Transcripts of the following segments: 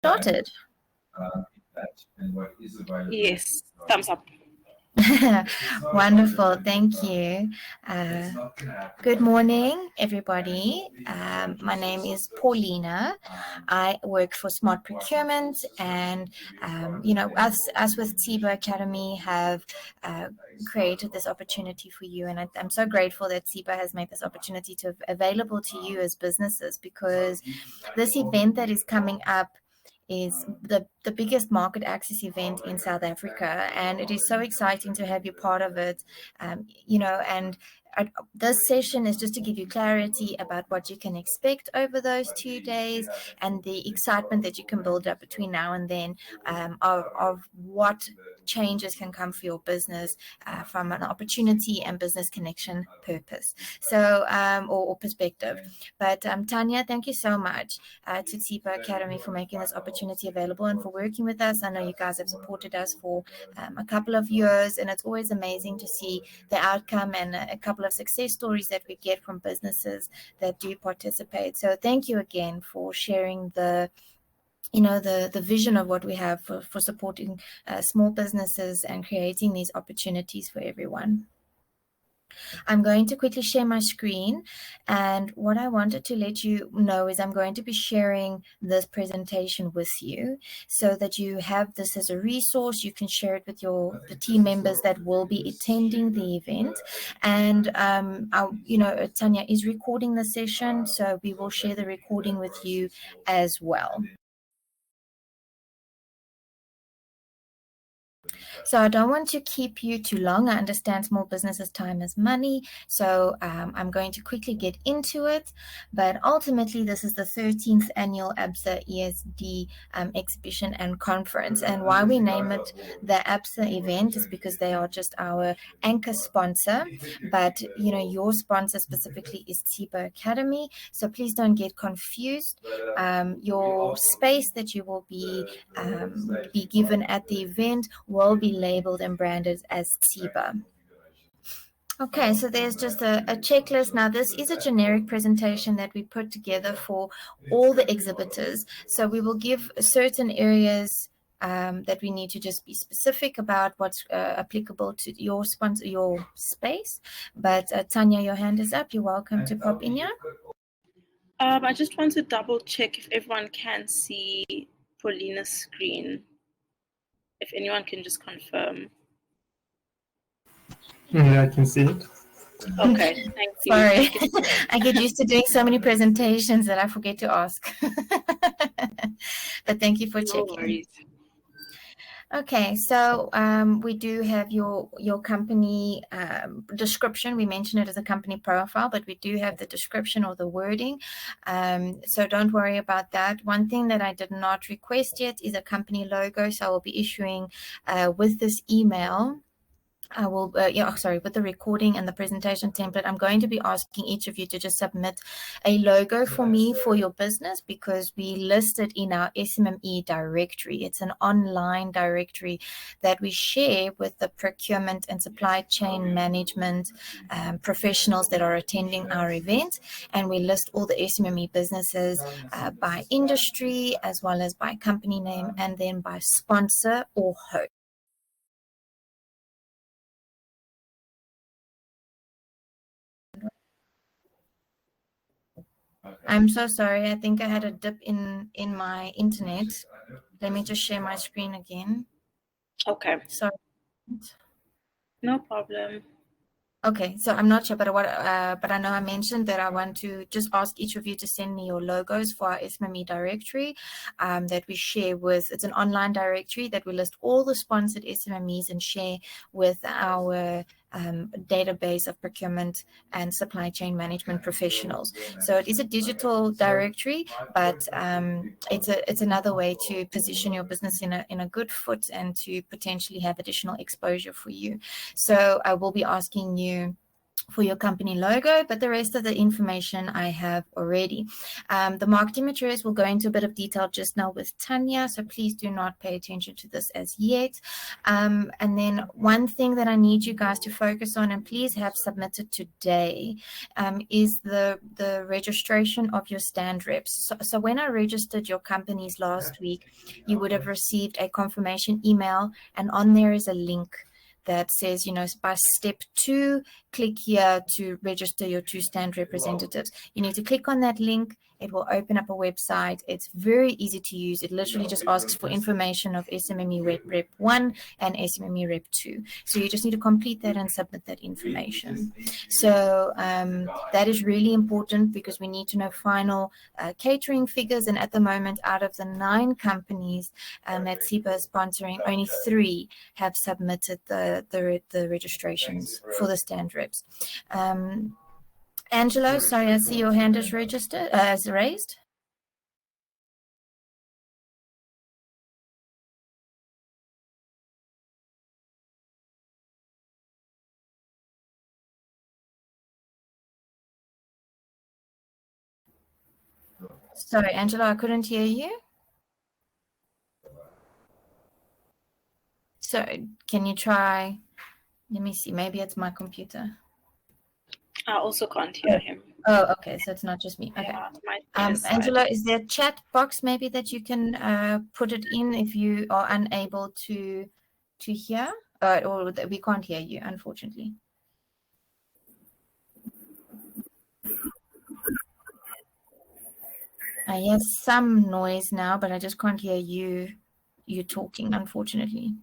Started. Yes, thumbs up. Wonderful, thank you. Good morning, everybody. My name is Paulina. I work for Smart Procurement, and us with Tsiba Academy have created this opportunity for you, and I'm so grateful that Tsiba has made this opportunity available to you as businesses, because this event that is coming up is the biggest market access event in South Africa, and it is so exciting to have you part of it. And this session is just to give you clarity about what you can expect over those 2 days, and the excitement that you can build up between now and then, of what changes can come for your business from an opportunity and business connection purpose, or perspective. But Tanya, thank you so much to Tsiba Academy for making this opportunity available and for working with us. I know you guys have supported us for a couple of years, and it's always amazing to see the outcome and a couple of success stories that we get from businesses that do participate. So thank you again for sharing the vision of what we have for supporting small businesses and creating these opportunities for everyone. I'm going to quickly share my screen, and what I wanted to let you know is I'm going to be sharing this presentation with you so that you have this as a resource. You can share it with the team members that will be attending the event, and Tanya is recording the session, so we will share the recording with you as well. So I don't want to keep you too long. I understand small businesses' time is money, so I'm going to quickly get into it. But ultimately, this is the 13th annual ABSA ESD exhibition and conference. And why we name it the ABSA event is because they are just our anchor sponsor. But your sponsor specifically is Tsiba Academy. So please don't get confused. Your space that you will be given at the event will be labeled and branded as Tsiba. Okay, so there's just a checklist. Now, this is a generic presentation that we put together for all the exhibitors. So we will give certain areas that we need to just be specific about what's applicable to your sponsor, your space. But Tanya, your hand is up. You're welcome to pop in here. I just want to double check if everyone can see Paulina's screen. If anyone can just confirm. Yeah, I can see it. Okay, thank you. Sorry, I get used to doing so many presentations that I forget to ask. But thank you for checking. No worries. Okay, so we do have your company description. We mention it as a company profile, but we do have the description or the wording. So don't worry about that. One thing that I did not request yet is a company logo. So I will be issuing with this email. I will, with the recording and the presentation template, I'm going to be asking each of you to just submit a logo for me for your business, because we list it in our SMME directory. It's an online directory that we share with the procurement and supply chain management professionals that are attending our event. And we list all the SMME businesses by industry, as well as by company name, and then by sponsor or host. I'm so sorry. I think I had a dip in my internet. Let me just share my screen again. Okay. Sorry. No problem. Okay, so I'm not sure, but I know I mentioned that I want to just ask each of you to send me your logos for our SMME directory that we share with. It's an online directory that we list all the sponsored SMMEs and share with our database of procurement and supply chain management professionals. So it is a digital directory, but it's another way to position your business in a good foot and to potentially have additional exposure for you. So I will be asking you for your company logo, but the rest of the information I have already. The marketing materials will go into a bit of detail just now with Tanya, so please do not pay attention to this as yet. And then one thing that I need you guys to focus on, and please have submitted today, is the registration of your stand reps. So when I registered your companies last week, you would have received a confirmation email, and on there is a link that says, by step 2, click here to register your 2 stand representatives. You need to click on that link. It will open up a website. It's very easy to use. It literally just asks for information of SMME Rep 1 and SMME Rep 2. So you just need to complete that and submit that information. So that is really important because we need to know final catering figures. And at the moment, out of the 9 companies that Tsiba is sponsoring, only 3 have submitted the registrations for the stand reps. Angelo, sorry, I see your hand is raised. Sorry, Angelo, I couldn't hear you. So can you try? Let me see. Maybe it's my computer. I also can't hear him. Oh, okay. So it's not just me. Okay. Yeah, Angela, is there a chat box maybe that you can put it in if you are unable to hear, or that we can't hear you, unfortunately? I hear some noise now, but I just can't hear you talking, unfortunately.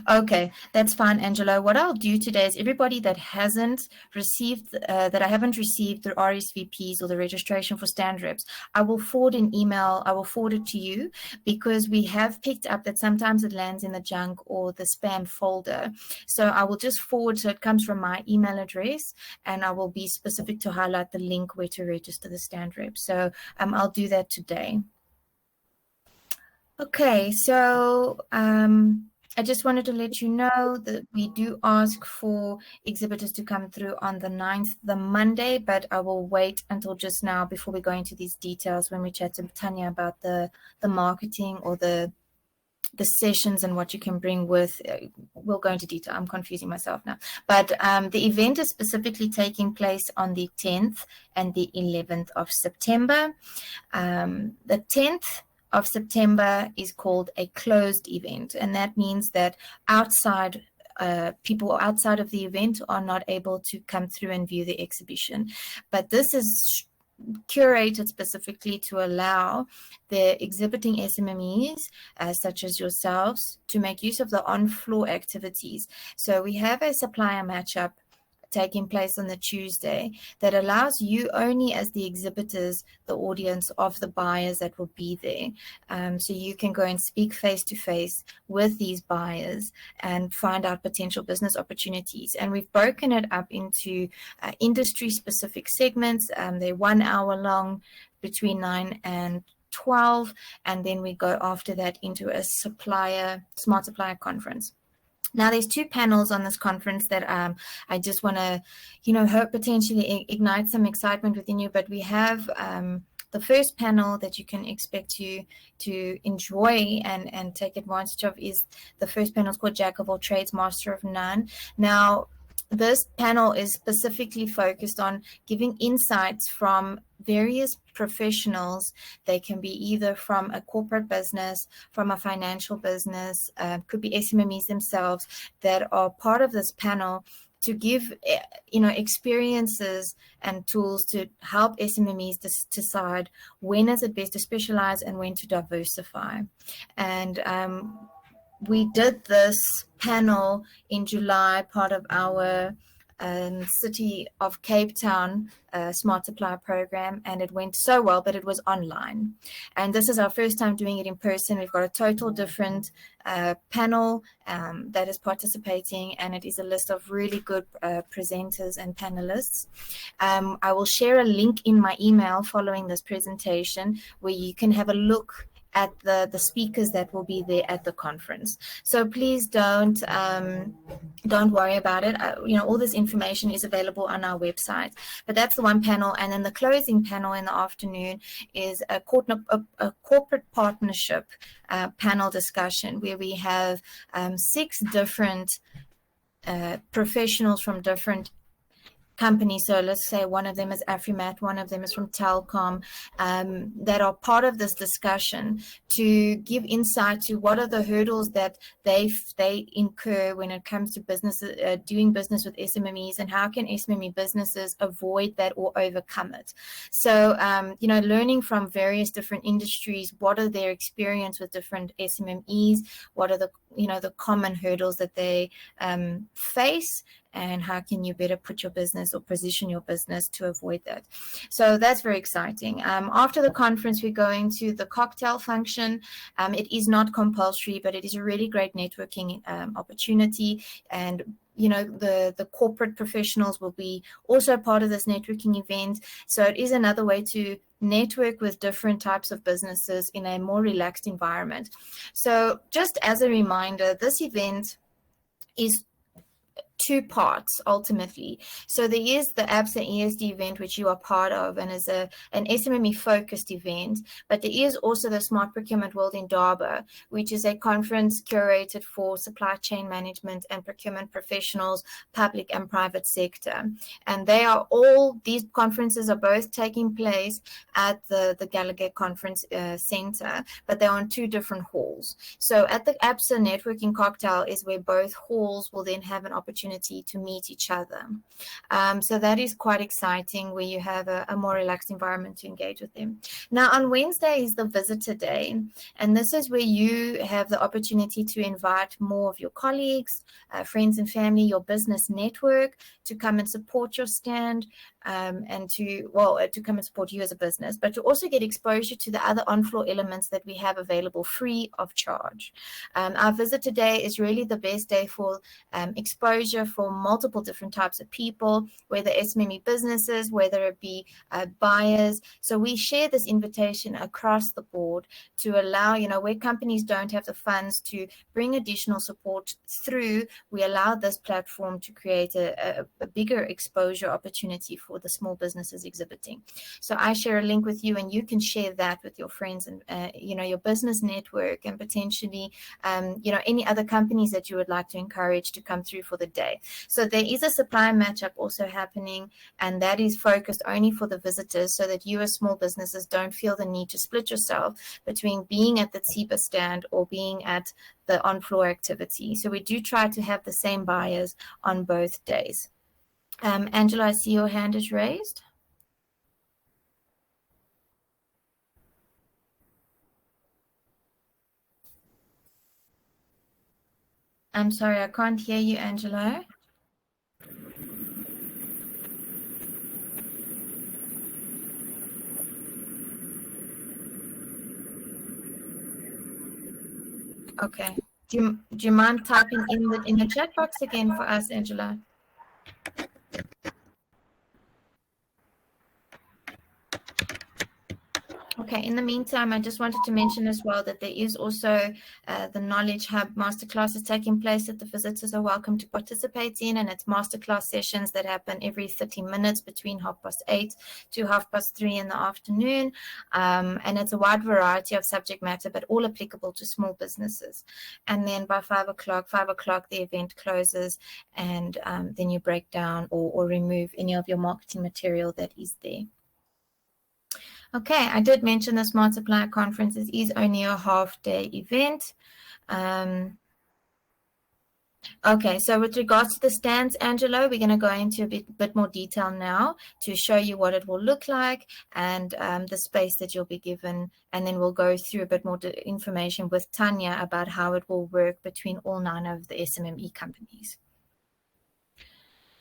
Okay, that's fine, Angelo. What I'll do today is everybody that hasn't received, that I haven't received the RSVPs or the registration for stand reps, I will forward an email. I will forward it to you because we have picked up that sometimes it lands in the junk or the spam folder. So I will just forward, so it comes from my email address, and I will be specific to highlight the link where to register the stand rep. So I'll do that today. Okay, so I just wanted to let you know that we do ask for exhibitors to come through on the 9th, the Monday, but I will wait until just now before we go into these details when we chat to Tanya about the marketing or the sessions and what you can bring with. We'll go into detail. I'm confusing myself now. But the event is specifically taking place on the 10th and the 11th of September. The 10th of September is called a closed event, and that means that people outside of the event are not able to come through and view the exhibition. But this is curated specifically to allow the exhibiting SMMEs, such as yourselves, to make use of the on-floor activities. So we have a supplier matchup taking place on the Tuesday that allows you only as the exhibitors, the audience of the buyers that will be there. So you can go and speak face to face with these buyers and find out potential business opportunities. And we've broken it up into industry specific segments. They're 1 hour long between 9 and 12. And then we go after that into a smart supplier conference. Now, there's 2 panels on this conference that I just want to, hope potentially ignite some excitement within you. But we have the first panel that you can expect to enjoy and take advantage of is the first panel. It's called Jack of All Trades, Master of None. Now, this panel is specifically focused on giving insights from various professionals. They can be either from a corporate business, from a financial business, could be SMMEs themselves that are part of this panel to give, experiences and tools to help SMMEs decide when is it best to specialize and when to diversify. And we did this panel in July, part of our City of Cape Town Smart Supply program, and it went so well, but it was online. And this is our first time doing it in person. We've got a total different panel that is participating, and it is a list of really good presenters and panelists. I will share a link in my email following this presentation where you can have a look at the speakers that will be there at the conference. So please don't worry about it. All this information is available on our website. But that's the one panel, and then the closing panel in the afternoon is a corporate partnership panel discussion where we have 6 different professionals from different companies. So let's say one of them is Afrimat, one of them is from Telcom, that are part of this discussion to give insight to what are the hurdles that they incur when it comes to businesses doing business with SMMEs, and how can SMME businesses avoid that or overcome it. So learning from various different industries, what are their experience with different SMMEs, what are the common hurdles that they face, and how can you better put your business or position your business to avoid that. So that's very exciting. After the conference, we're going to the cocktail function. It is not compulsory, but it is a really great networking opportunity. And the corporate professionals will be also part of this networking event. So it is another way to network with different types of businesses in a more relaxed environment. So just as a reminder, this event is 2 parts ultimately. So there is the ABSA ESD event, which you are part of, and is an SMME focused event, but there is also the Smart Procurement World in Durban, which is a conference curated for supply chain management and procurement professionals, public and private sector. And these conferences are both taking place at the Gallagher Conference Center, but they're on 2 different halls. So at the ABSA networking cocktail is where both halls will then have an opportunity to meet each other. So that is quite exciting, where you have a more relaxed environment to engage with them. Now on Wednesday is the visitor day, and this is where you have the opportunity to invite more of your colleagues, friends and family, your business network to come and support your stand, and to come and support you as a business, but to also get exposure to the other on-floor elements that we have available free of charge. Our visitor day is really the best day for exposure for multiple different types of people, whether SME businesses, whether it be buyers. So we share this invitation across the board to allow, where companies don't have the funds to bring additional support through, we allow this platform to create a bigger exposure opportunity for the small businesses exhibiting. So I share a link with you, and you can share that with your friends and your business network, and potentially any other companies that you would like to encourage to come through for the day. So there is a supply matchup also happening, and that is focused only for the visitors, so that you as small businesses don't feel the need to split yourself between being at the Tsiba stand or being at the on-floor activity. So we do try to have the same buyers on both days. Angela, I see your hand is raised. I'm sorry, I can't hear you, Angela. Okay. Do you mind typing in the chat box again for us, Angela? Okay, in the meantime, I just wanted to mention as well that there is also the Knowledge Hub masterclasses taking place that the visitors are welcome to participate in, and it's masterclass sessions that happen every 30 minutes between 8:30 to 3:30 in the afternoon, and it's a wide variety of subject matter, but all applicable to small businesses. And then by 5 o'clock, the event closes, and then you break down or remove any of your marketing material that is there. Okay, I did mention the Smart Supplier Conference is only a half-day event. Okay, so with regards to the stands, Angelo, we're going to go into a bit more detail now to show you what it will look like and the space that you'll be given. And then we'll go through a bit more information with Tanya about how it will work between all 9 of the SMME companies.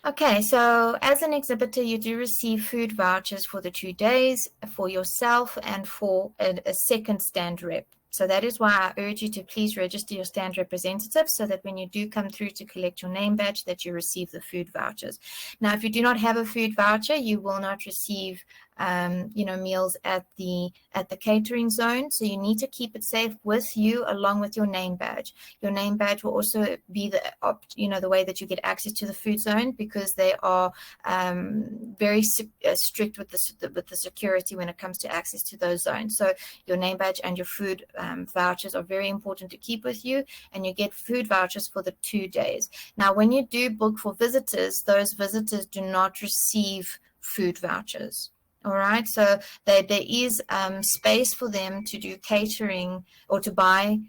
Okay, so as an exhibitor, you do receive food vouchers for the 2 days for yourself and for a second stand rep. So that is why I urge you to please register your stand representative so that when you do come through to collect your name badge, that you receive the food vouchers. Now, if you do not have a food voucher, you will not receive meals at the catering zone. So you need to keep it safe with you along with your name badge. Your name badge will also be the way that you get access to the food zone, because they are very strict with the security when it comes to access to those zones. So your name badge and your food vouchers are very important to keep with you, and you get food vouchers for the 2 days. Now, when you do book for visitors, those visitors do not receive food vouchers. All right, so there is space for them to do catering or to buy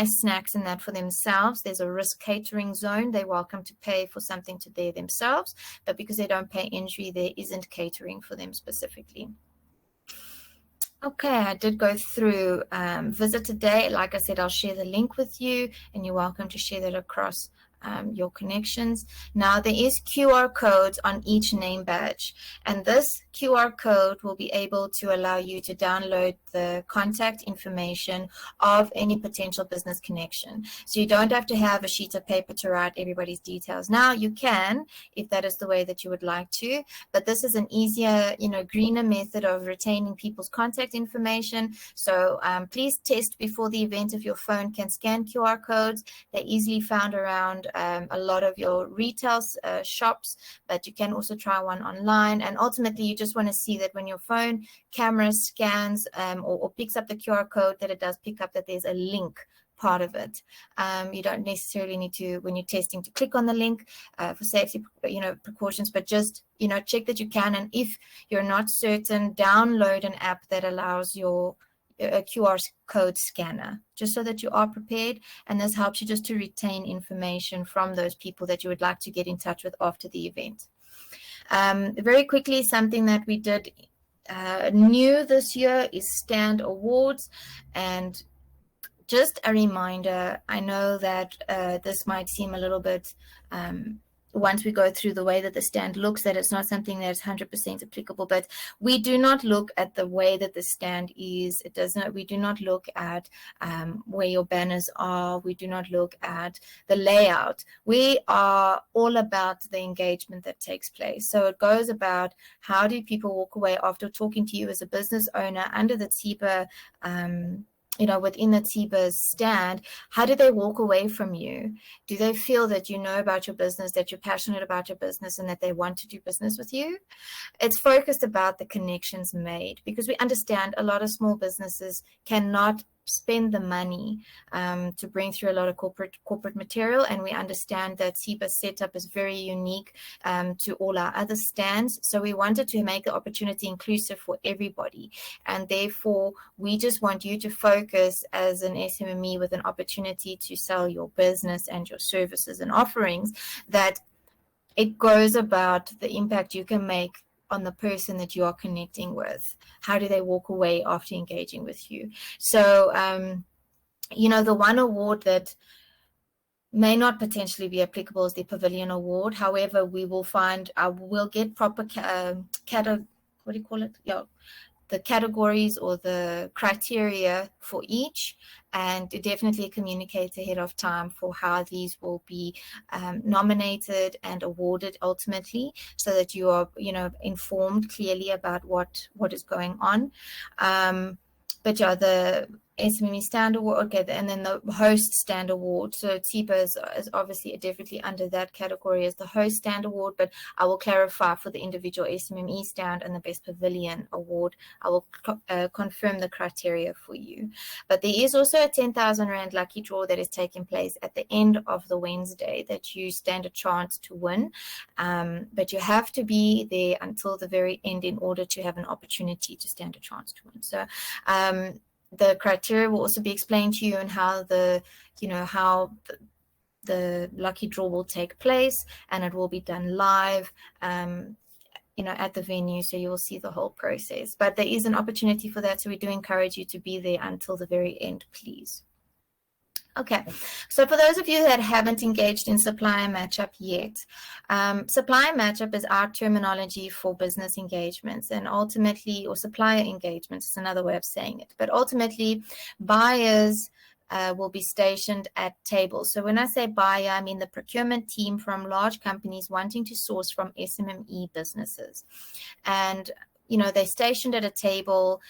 snacks and that for themselves. There's a risk catering zone. They're welcome to pay for something to there themselves, but because they don't pay entry, there isn't catering for them specifically. Okay, I did go through visitor day. Like I said, I'll share the link with you, and you're welcome to share that across your connections. Now, there is QR codes on each name badge, and this QR code will be able to allow you to download the contact information of any potential business connection. So you don't have to have a sheet of paper to write everybody's details. Now, you can, if that is the way that you would like to, but this is an easier, greener method of retaining people's contact information. So please test before the event if your phone can scan QR codes. They're easily found around a lot of your retail shops, but you can also try one online. And ultimately, you just want to see that when your phone camera scans or picks up the QR code, that it does pick up that there's a link part of it. You don't necessarily need to, when you're testing, to click on the link for safety precautions, but just check that you can. And if you're not certain, download an app that allows a QR code scanner, just so that you are prepared. And this helps you just to retain information from those people that you would like to get in touch with after the event. Very quickly, something that we did new this year is stand awards. And just a reminder, I know that this might seem a little bit once we go through the way that the stand looks, that it's not something that's 100% applicable, but we do not look at the way that the stand is. We do not look at where your banners are. We do not look at the layout. We are all about the engagement that takes place. So it goes about, how do people walk away after talking to you as a business owner under the Tsiba within the Tsiba's stand? How do they walk away from you? Do they feel that you know about your business, that you're passionate about your business, and that they want to do business with you? It's focused about the connections made, because we understand a lot of small businesses cannot spend the money to bring through a lot of corporate material, and we understand that Tsiba's setup is very unique to all our other stands. So we wanted to make the opportunity inclusive for everybody, and therefore we just want you to focus as an SMME with an opportunity to sell your business and your services and offerings, that it goes about the impact you can make on the person that you are connecting with. How do they walk away after engaging with you? So, the one award that may not potentially be applicable is the Pavilion Award. However, we will we'll get proper the categories or the criteria for each, and definitely communicate ahead of time for how these will be nominated and awarded ultimately, so that you are informed clearly about what is going on. But yeah, the SMME Stand Award, okay, and then the Host Stand Award. So Tsiba is obviously definitely under that category as the Host Stand Award, but I will clarify for the individual SMME Stand and the Best Pavilion Award. I will confirm the criteria for you. But there is also a 10,000 Rand lucky draw that is taking place at the end of the Wednesday that you stand a chance to win. But you have to be there until the very end in order to have an opportunity to stand a chance to win. So the criteria will also be explained to you, and how the lucky draw will take place, and it will be done live at the venue, so you will see the whole process. But there is an opportunity for that, so we do encourage you to be there until the very end, please. Okay, so for those of you that haven't engaged in supplier matchup yet, supplier matchup is our terminology for business engagements, and ultimately, or supplier engagements is another way of saying it. But ultimately, buyers will be stationed at tables. So when I say buyer, I mean the procurement team from large companies wanting to source from SMME businesses. And they're stationed at a table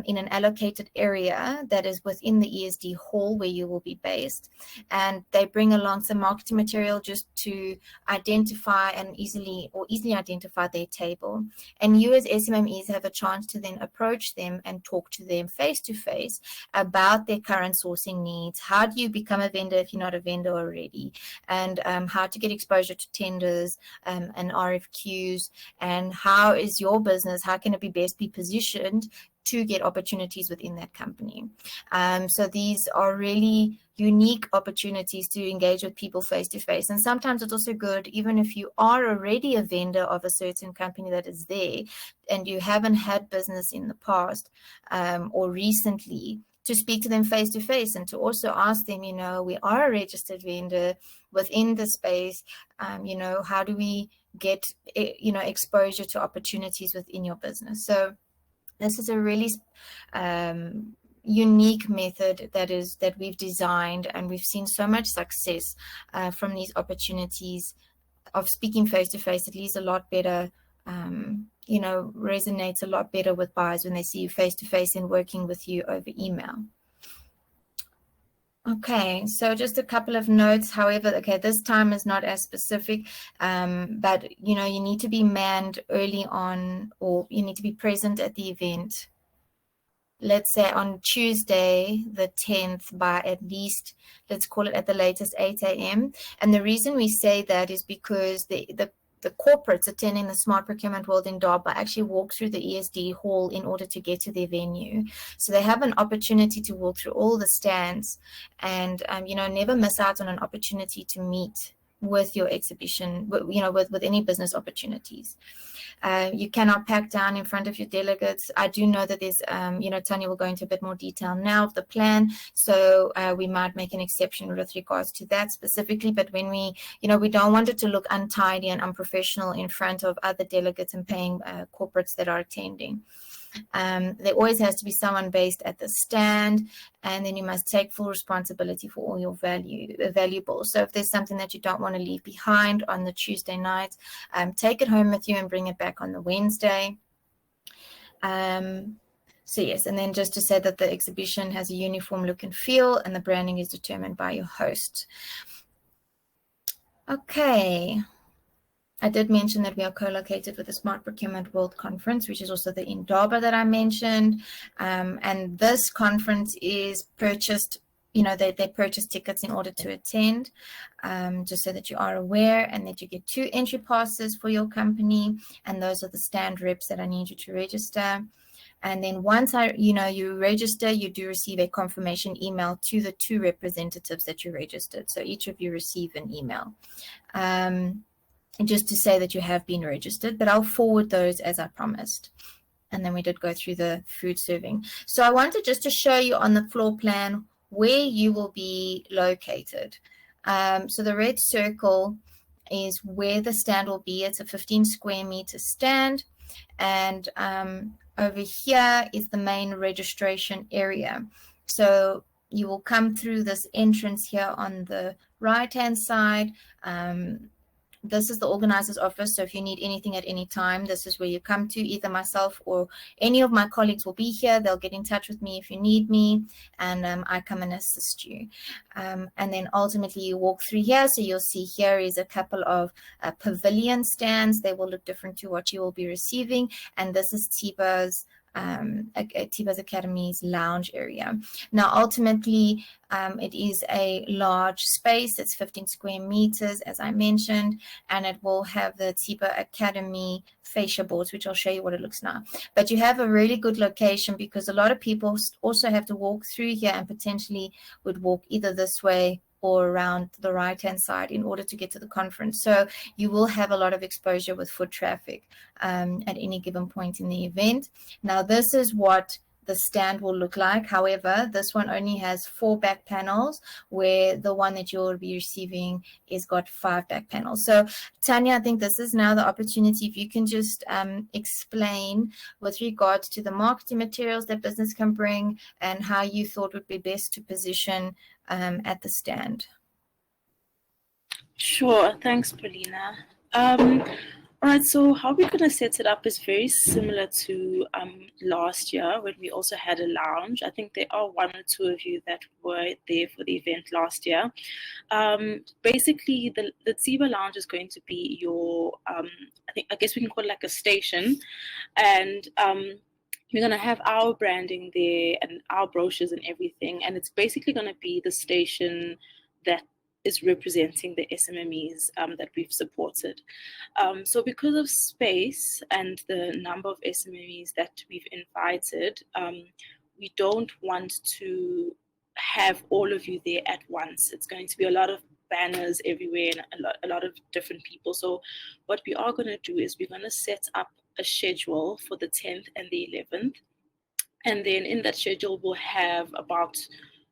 in an allocated area that is within the ESD hall where you will be based. And they bring along some marketing material just to identify and easily identify their table. And you as SMMEs have a chance to then approach them and talk to them face to face about their current sourcing needs. How do you become a vendor if you're not a vendor already? And how to get exposure to tenders and RFQs, and how is your business, how can it best be positioned to get opportunities within that company. So these are really unique opportunities to engage with people face to face. And sometimes it's also good, even if you are already a vendor of a certain company that is there and you haven't had business in the past or recently, to speak to them face to face and to also ask them, we are a registered vendor within the space. How do we get, exposure to opportunities within your business? So this is a really unique method that we've designed, and we've seen so much success from these opportunities of speaking face to face. It leaves a lot better, resonates a lot better with buyers when they see you face to face and working with you over email. Okay, so just a couple of notes. However, this time is not as specific, but you need to be manned early on, or you need to be present at the event. Let's say on Tuesday, the 10th, by at least, let's call it at the latest 8 a.m. And the reason we say that is because the corporates attending the Smart Procurement World in Durban actually walk through the ESD hall in order to get to their venue. So they have an opportunity to walk through all the stands and, never miss out on an opportunity to meet with your exhibition, with any business opportunities. You cannot pack down in front of your delegates. I do know that there's, Tanya will go into a bit more detail now of the plan. So we might make an exception with regards to that specifically. But when we don't want it to look untidy and unprofessional in front of other delegates and paying corporates that are attending. There always has to be someone based at the stand, and then you must take full responsibility for all your valuables. So if there's something that you don't want to leave behind on the Tuesday night, take it home with you and bring it back on the Wednesday. So yes, and then just to say that the exhibition has a uniform look and feel, and the branding is determined by your host. Okay. I did mention that we are co-located with the Smart Procurement World Conference, which is also the Indaba that I mentioned. And this conference is purchased, they purchase tickets in order to attend, just so that you are aware, and that you get 2 entry passes for your company. And those are the stand reps that I need you to register. And then once you register, you do receive a confirmation email to the 2 representatives that you registered. So each of you receive an email. Just to say that you have been registered, but I'll forward those as I promised. And then we did go through the food serving. So I wanted just to show you on the floor plan where you will be located. So the red circle is where the stand will be. It's a 15 square meter stand. And over here is the main registration area. So you will come through this entrance here on the right-hand side. This is the organizer's office, so if you need anything at any time, this is where you come to. Either myself or any of my colleagues will be here. They'll get in touch with me if you need me, and I come and assist you. And then ultimately you walk through here, so you'll see here is a couple of pavilion stands. They will look different to what you will be receiving, and this is Tsiba's Academy's lounge area. Now, ultimately, it is a large space. It's 15 square meters, as I mentioned, and it will have the Tsiba Academy fascia boards, which I'll show you what it looks now. But you have a really good location because a lot of people also have to walk through here and potentially would walk either this way or around the right-hand side in order to get to the conference. So you will have a lot of exposure with foot traffic at any given point in the event. Now, this is what the stand will look like. However, this one only has 4 back panels, where the one that you'll be receiving is got 5 back panels. So Tanya, I think this is now the opportunity, if you can just explain with regards to the marketing materials that business can bring and how you thought would be best to position at the stand. Sure, thanks, Paulina. All right, so how we're going to set it up is very similar to last year when we also had a lounge. I think there are 1 or 2 of you that were there for the event last year. Basically, the Tsiba lounge is going to be your, I guess we can call it like a station. And we're going to have our branding there and our brochures and everything. And it's basically going to be the station that is representing the SMMEs that we've supported. So because of space and the number of SMMEs that we've invited, we don't want to have all of you there at once. It's going to be a lot of banners everywhere and a lot of different people. So what we are going to do is we're going to set up a schedule for the 10th and the 11th. And then in that schedule, we'll have about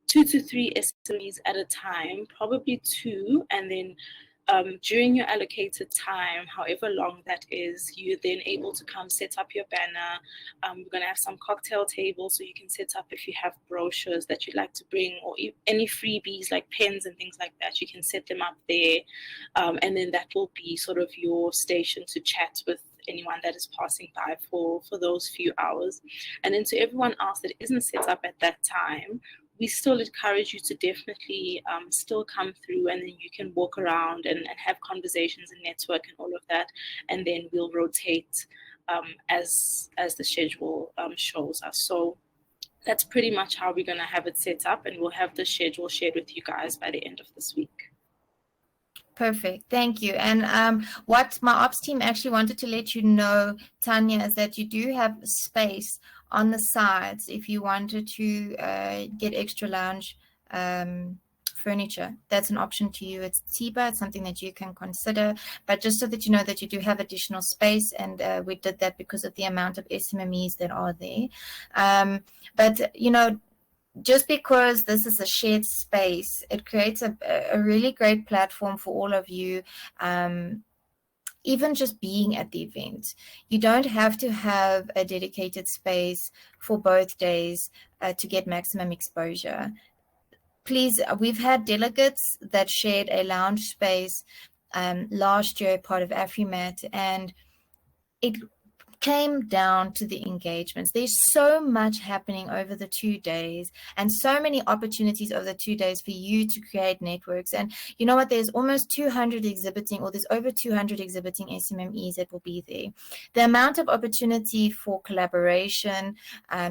2 to 3 SMEs at a time, probably 2, and then during your allocated time, however long that is, you're then able to come set up your banner. We're going to have some cocktail tables so you can set up if you have brochures that you'd like to bring, or any freebies like pens and things like that. You can set them up there, and then that will be sort of your station to chat with anyone that is passing by for those few hours. And then to everyone else that isn't set up at that time, we still encourage you to definitely still come through, and then you can walk around and have conversations and network and all of that. And then we'll rotate as the schedule shows us. So that's pretty much how we're going to have it set up, and we'll have the schedule shared with you guys by the end of this week. Perfect. Thank you. And what my ops team actually wanted to let you know, Tanya, is that you do have space on the sides if you wanted to get extra lounge furniture. That's an option to you. It's Tsiba. It's something that you can consider. But just so that you know that you do have additional space, and we did that because of the amount of SMMEs that are there. But, you know, just because this is a shared space, it creates a really great platform for all of you. Even just being at the event, you don't have to have a dedicated space for both days to get maximum exposure. Please, we've had delegates that shared a lounge space last year, part of AfriMat, and it came down to the engagements. There's so much happening over the 2 days, and so many opportunities over the 2 days for you to create networks. And you know what, there's almost 200 exhibiting, or there's over 200 exhibiting SMMEs that will be there. The amount of opportunity for collaboration,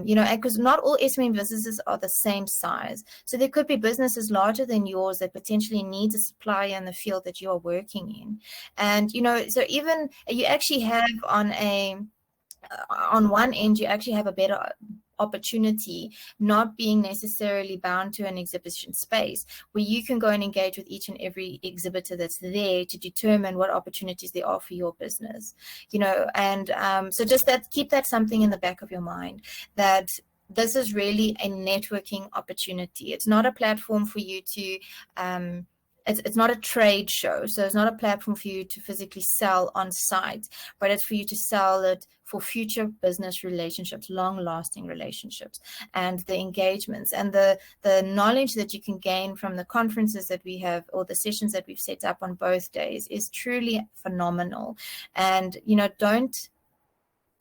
you know, because not all SMME businesses are the same size. So there could be businesses larger than yours that potentially need a supplier in the field that you are working in. And, you know, so even you actually have on one end, you actually have a better opportunity, not being necessarily bound to an exhibition space, where you can go and engage with each and every exhibitor that's there to determine what opportunities there are for your business, you know. And so just that, keep that something in the back of your mind, that this is really a networking opportunity. It's not a platform for you to it's not a trade show, so it's not a platform for you to physically sell on site, but it's for you to sell it for future business relationships, long-lasting relationships, and the engagements and the knowledge that you can gain from the conferences that we have, or the sessions that we've set up on both days, is truly phenomenal. And, you know, don't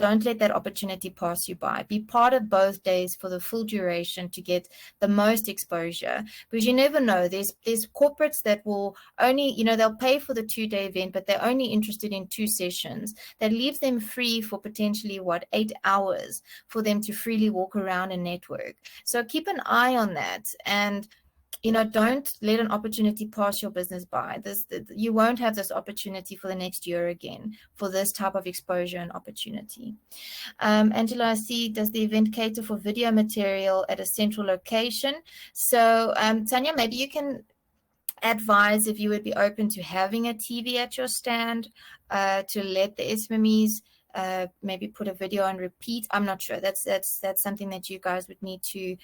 let that opportunity pass you by. Be part of both days for the full duration to get the most exposure, because you never know. There's corporates that will only, you know, they'll pay for the 2-day event, but they're only interested in 2 sessions. That leaves them free for potentially 8 hours for them to freely walk around and network. So keep an eye on that, and, you know, don't let an opportunity pass your business by. You won't have this opportunity for the next year again for this type of exposure and opportunity. Angela, I see, does the event cater for video material at a central location? So Tanya, maybe you can advise if you would be open to having a TV at your stand to let the SMMEs maybe put a video on repeat. I'm not sure. That's something that you guys would need to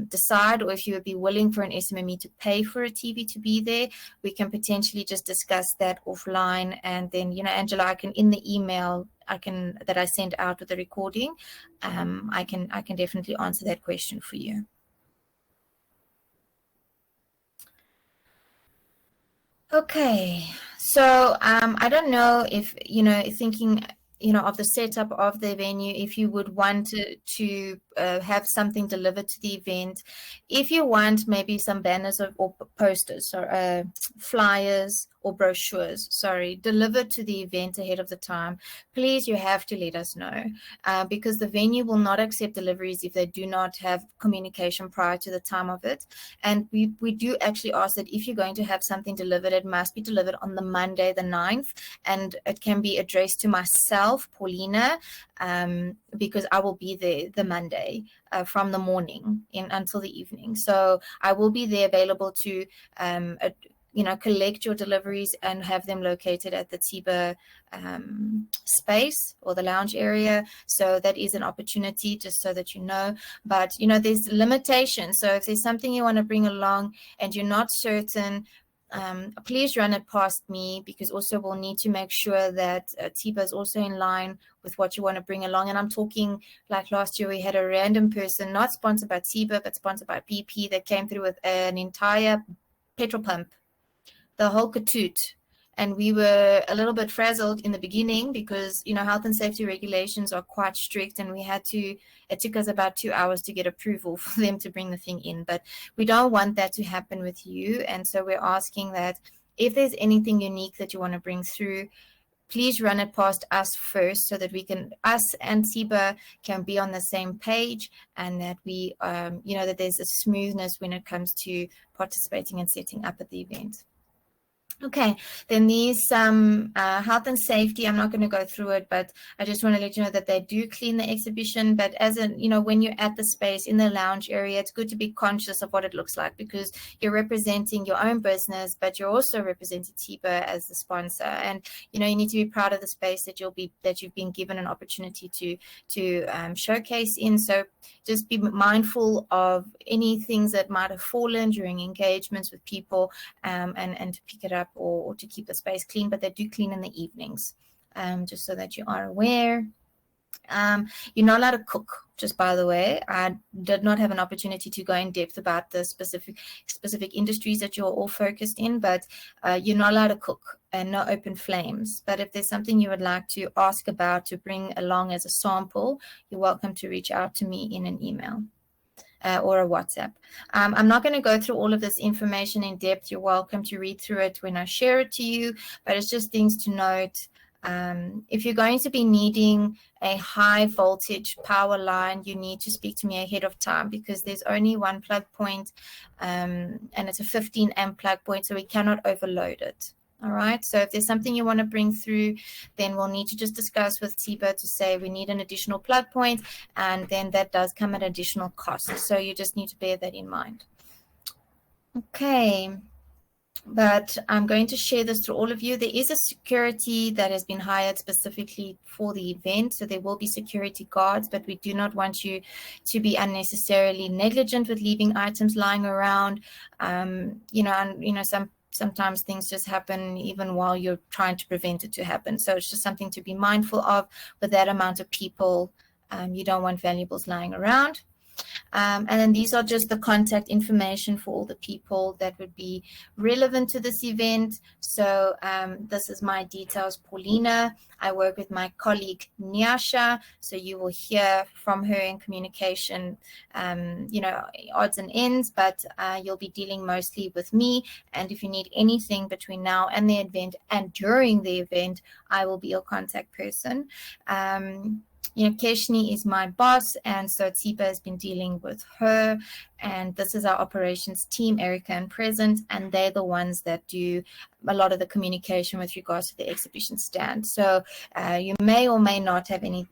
decide, or if you would be willing for an SMME to pay for a TV to be there. We can potentially just discuss that offline, and then, you know, Angela, I can, in the email that I sent out with the recording, I can definitely answer that question for you. Okay, so I don't know if, you know, thinking, you know, of the setup of the venue, if you would want to have something delivered to the event. If you want maybe some banners or posters or flyers or brochures, delivered to the event ahead of the time, please, you have to let us know, because the venue will not accept deliveries if they do not have communication prior to the time of it. And we do actually ask that if you're going to have something delivered, it must be delivered on the Monday, the 9th, and it can be addressed to myself, Paulina, because I will be there the Monday from the morning until the evening. So I will be there available to you know, collect your deliveries and have them located at the Tsiba space or the lounge area. So that is an opportunity, just so that you know. But, you know, there's limitations. So if there's something you want to bring along and you're not certain, please run it past me, because also we'll need to make sure that Tsiba is also in line with what you want to bring along. And I'm talking, like last year, we had a random person, not sponsored by Tsiba, but sponsored by PP, that came through with an entire petrol pump, the whole katoot. And we were a little bit frazzled in the beginning because, you know, health and safety regulations are quite strict, and it took us about 2 hours to get approval for them to bring the thing in. But we don't want that to happen with you. And so we're asking that if there's anything unique that you want to bring through, please run it past us first, so that us and Tsiba can be on the same page, and that we, you know, that there's a smoothness when it comes to participating and setting up at the event. Okay, then there's some health and safety. I'm not going to go through it, but I just want to let you know that they do clean the exhibition. But you know, when you're at the space in the lounge area, it's good to be conscious of what it looks like, because you're representing your own business, but you're also representing Tsiba as the sponsor. And, you know, you need to be proud of the space that you've been given an opportunity to showcase in. So just be mindful of any things that might have fallen during engagements with people, and to pick it up, or to keep the space clean. But they do clean in the evenings, just so that you are aware. You're not allowed to cook, just by the way. I did not have an opportunity to go in depth about the specific industries that you're all focused in, but you're not allowed to cook, and no open flames. But if there's something you would like to ask about, to bring along as a sample, you're welcome to reach out to me in an email. Or a WhatsApp. I'm not going to go through all of this information in depth. You're welcome to read through it when I share it to you, but it's just things to note. If you're going to be needing a high voltage power line, you need to speak to me ahead of time, because there's only one plug point, and it's a 15 amp plug point, so we cannot overload it. All right, so if there's something you want to bring through, then we'll need to just discuss with Tsiba to say we need an additional plug point, and then that does come at additional cost. So you just need to bear that in mind. Okay, but I'm going to share this to all of you. There is a security that has been hired specifically for the event, so there will be security guards, but we do not want you to be unnecessarily negligent with leaving items lying around. Sometimes things just happen even while you're trying to prevent it to happen. So it's just something to be mindful of. With that amount of people, you don't want valuables lying around. And then these are just the contact information for all the people that would be relevant to this event. So this is my details, Paulina. I work with my colleague, Nyasha. So you will hear from her in communication, odds and ends, but you'll be dealing mostly with me. And if you need anything between now and the event and during the event, I will be your contact person. Keshni is my boss, and so Tsiba has been dealing with her, and this is our operations team, Erica and Present, and they're the ones that do a lot of the communication with regards to the exhibition stand. So you may or may not have any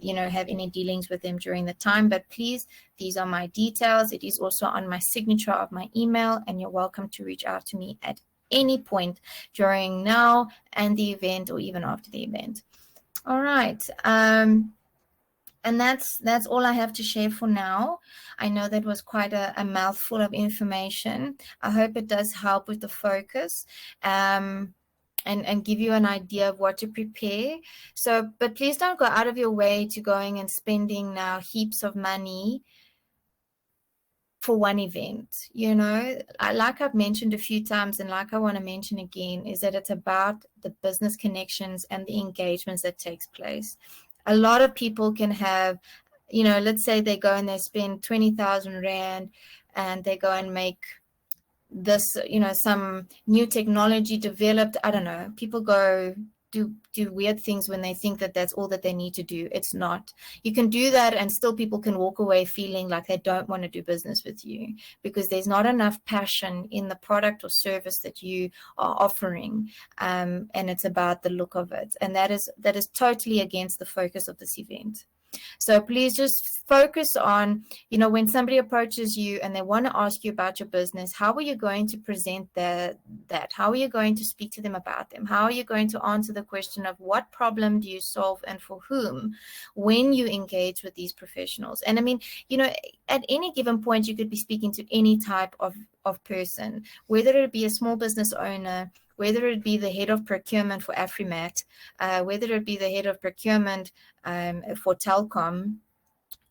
dealings with them during the time, but please, these are my details. It is also on my signature of my email, and you're welcome to reach out to me at any point during now and the event, or even after the event. All right. And that's all I have to share for now. I know that was quite a mouthful of information. I hope it does help with the focus. And give you an idea of what to prepare. So, but please don't go out of your way to going and spending now heaps of money for one event. Like I've mentioned a few times, and like I want to mention again, is that it's about the business connections and the engagements that takes place. A lot of people can have, let's say they go and they spend 20,000 Rand and they go and make this, some new technology developed. I don't know. People go do weird things when they think that that's all that they need to do. It's not. You can do that and still people can walk away feeling like they don't want to do business with you because there's not enough passion in the product or service that you are offering. And it's about the look of it. And that is totally against the focus of this event. So please just focus on, when somebody approaches you and they want to ask you about your business, how are you going to present that? How are you going to speak to them about them? How are you going to answer the question of what problem do you solve and for whom when you engage with these professionals? And I mean, at any given point, you could be speaking to any type of person, whether it be a small business owner, whether it be the head of procurement for Afrimat, whether it be the head of procurement for Telkom,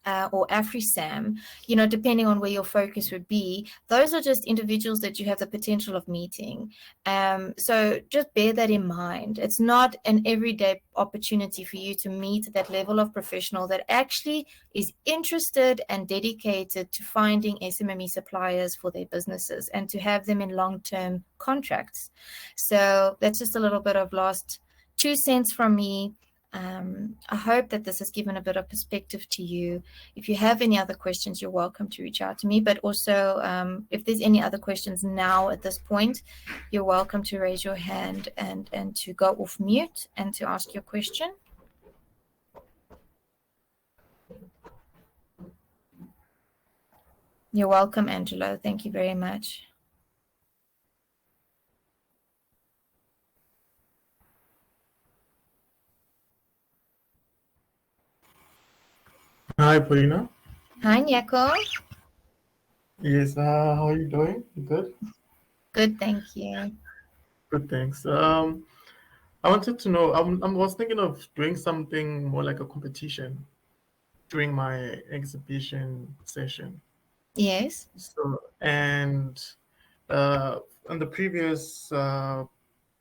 or AfriSam, depending on where your focus would be, those are just individuals that you have the potential of meeting. So just bear that in mind. It's not an everyday opportunity for you to meet that level of professional that actually is interested and dedicated to finding SMME suppliers for their businesses and to have them in long-term contracts. So that's just a little bit of last 2 cents from me. I hope that this has given a bit of perspective to you. If you have any other questions, you're welcome to reach out to me. But also, if there's any other questions now at this point, you're welcome to raise your hand and to go off mute and to ask your question. You're welcome, Angelo. Thank you very much. Hi, Paulina. Hi, Nyako. Yes, how are you doing? You good? Good, thank you. Good, thanks. I wanted to know, I was thinking of doing something more like a competition during my exhibition session. Yes. So, and on the previous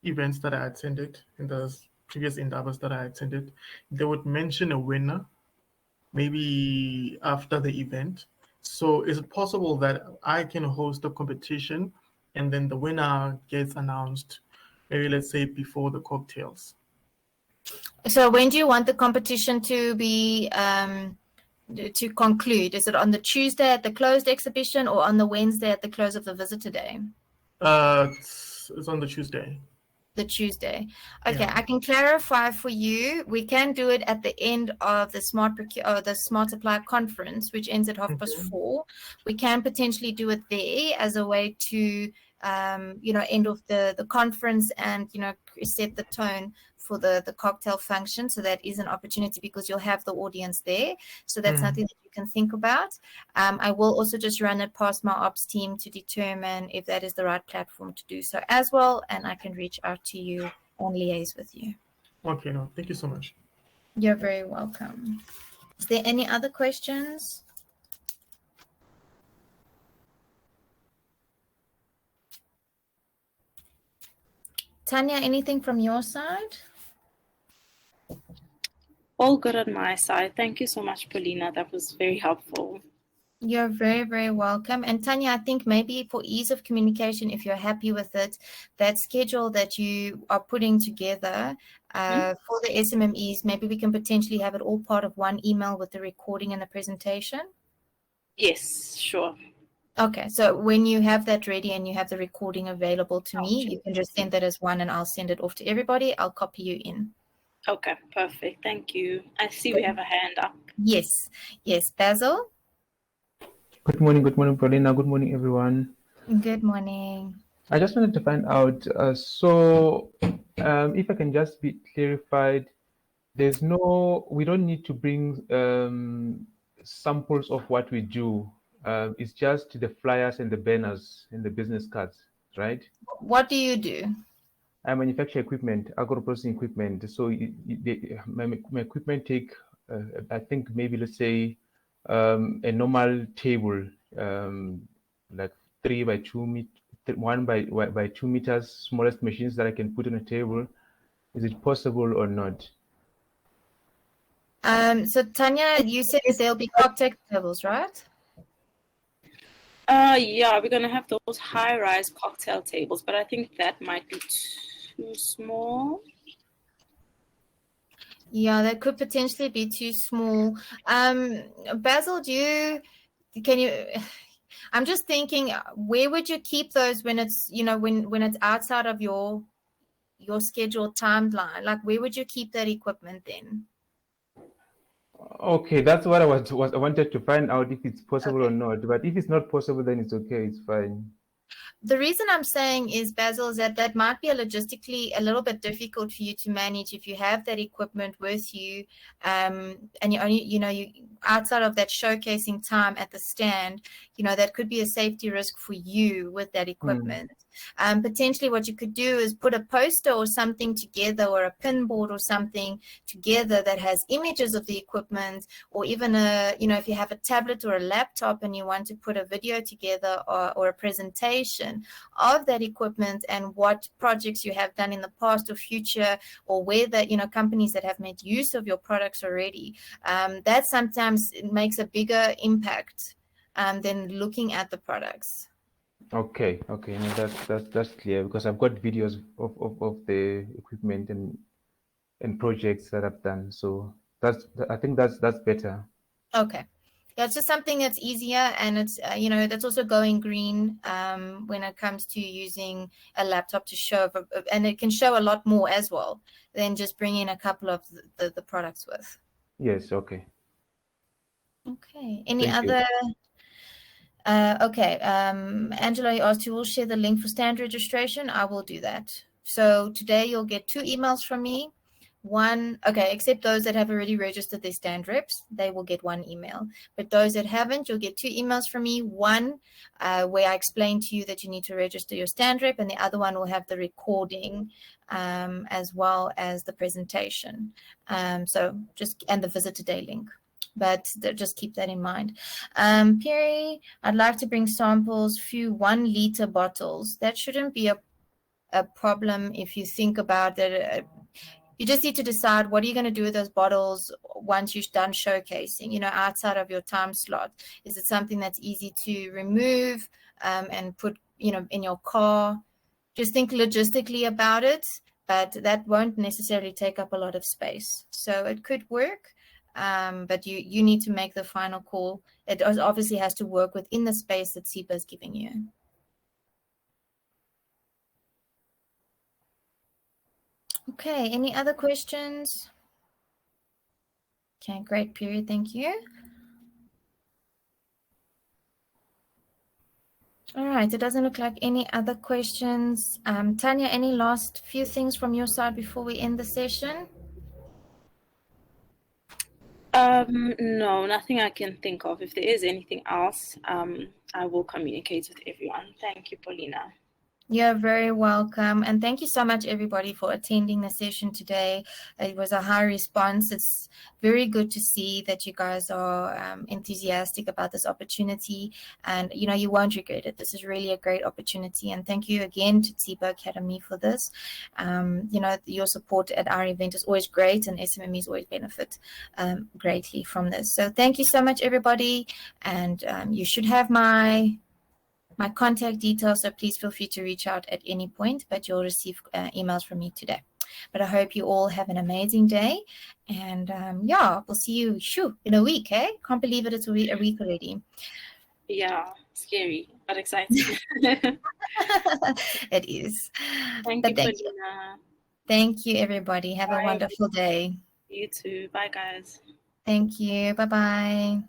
events that I attended, in the previous endeavors that I attended, they would mention a winner maybe after the event. So is it possible that I can host a competition and then the winner gets announced, maybe let's say before the cocktails? So when do you want the competition to be to conclude? Is it on the Tuesday at the closed exhibition or on the Wednesday at the close of the visitor day? It's on the Tuesday. The Tuesday. Okay, Yeah. I can clarify for you. We can do it at the end of the the Smart Supply conference, which ends at Okay. 4:30. We can potentially do it there as a way to, end off the conference and set the tone for the cocktail function. So that is an opportunity because you'll have the audience there. So that's something that you can think about. I will also just run it past my ops team to determine if that is the right platform to do so as well. And I can reach out to you and liaise with you. Okay, no, thank you so much. You're very welcome. Is there any other questions? Tanya, anything from your side? All good on my side. Thank you so much, Paulina. That was very helpful. You're very, very welcome. And Tanya, I think maybe for ease of communication, if you're happy with it, that schedule that you are putting together for the SMMEs, maybe we can potentially have it all part of one email with the recording and the presentation. Yes, sure. Okay, so when you have that ready and you have the recording available to me, you can just send that as one and I'll send it off to everybody. I'll copy you in. Okay, perfect. Thank you. I see we have a hand up. Yes, Basil. Good morning, Paulina. Good morning, everyone. Good morning. I just wanted to find out, if I can just be clarified, We don't need to bring samples of what we do. It's just the flyers and the banners and the business cards, right? What do you do? I manufacture equipment, agro-processing equipment. So my equipment take, I think maybe let's say a normal table, like 1 by 2 meters, smallest machines that I can put on a table. Is it possible or not? So Tanya, you said that there'll be cocktail tables, right? Yeah, we're gonna have those high-rise cocktail tables, but I think that might be too small. Yeah, that could potentially be too small. Basil, can you, I'm just thinking, where would you keep those when it's, when it's outside of your scheduled timeline? Like, where would you keep that equipment then? Okay, that's what I wanted to find out if it's possible or Okay. not. But if it's not possible, then it's okay. It's fine. The reason I'm saying is, Basil, is that might be logistically a little bit difficult for you to manage if you have that equipment with you, and you only, you outside of that showcasing time at the stand, that could be a safety risk for you with that equipment. Potentially what you could do is put a poster or something together, or a pin board or something together that has images of the equipment, or even if you have a tablet or a laptop and you want to put a video together, or a presentation of that equipment and what projects you have done in the past or future, or where that, companies that have made use of your products already. That sometimes makes a bigger impact than looking at the products. Okay, no, that's clear because I've got videos of the equipment and projects that I've done. So I think that's better. Okay. Yeah, it's just something that's easier, and it's that's also going green when it comes to using a laptop to show, and it can show a lot more as well than just bringing a couple of the products with. Yes, okay. Okay. Any Thank you. other? Okay. Angela asked, you will share the link for stand registration. I will do that. So today you'll get 2 emails from me. One, okay, except those that have already registered their stand reps, they will get 1 email. But those that haven't, you'll get 2 emails from me. One where I explain to you that you need to register your stand rep, and the other one will have the recording as well as the presentation. And the visitor day link. But just keep that in mind. Perry, I'd like to bring samples, few 1-liter bottles. That shouldn't be a problem if you think about it. You just need to decide, what are you going to do with those bottles once you're done showcasing, outside of your time slot. Is it something that's easy to remove and put, in your car? Just think logistically about it, but that won't necessarily take up a lot of space. So it could work, but you need to make the final call. It obviously has to work within the space that Tsiba is giving you. Okay, any other questions? Okay, great, Period. Thank you. All right, it doesn't look like any other questions. Tanya, any last few things from your side before we end the session? No, nothing I can think of. If there is anything else, I will communicate with everyone. Thank you, Paulina. You're very welcome. And thank you so much, everybody, for attending the session today. It was a high response. It's very good to see that you guys are enthusiastic about this opportunity. And, you won't regret it. This is really a great opportunity. And thank you again to Tsiba Academy for this. Your support at our event is always great, and SMMEs always benefit greatly from this. So thank you so much, everybody. And you should have my contact details, so please feel free to reach out at any point, but you'll receive emails from me today. But I hope you all have an amazing day, and we'll see you in a week. Can't believe it's a week already. Yeah, scary but exciting. It is. Thank you, Paulina. Thank you, everybody. Have a wonderful day. You too. Bye, guys. Thank you. Bye-bye.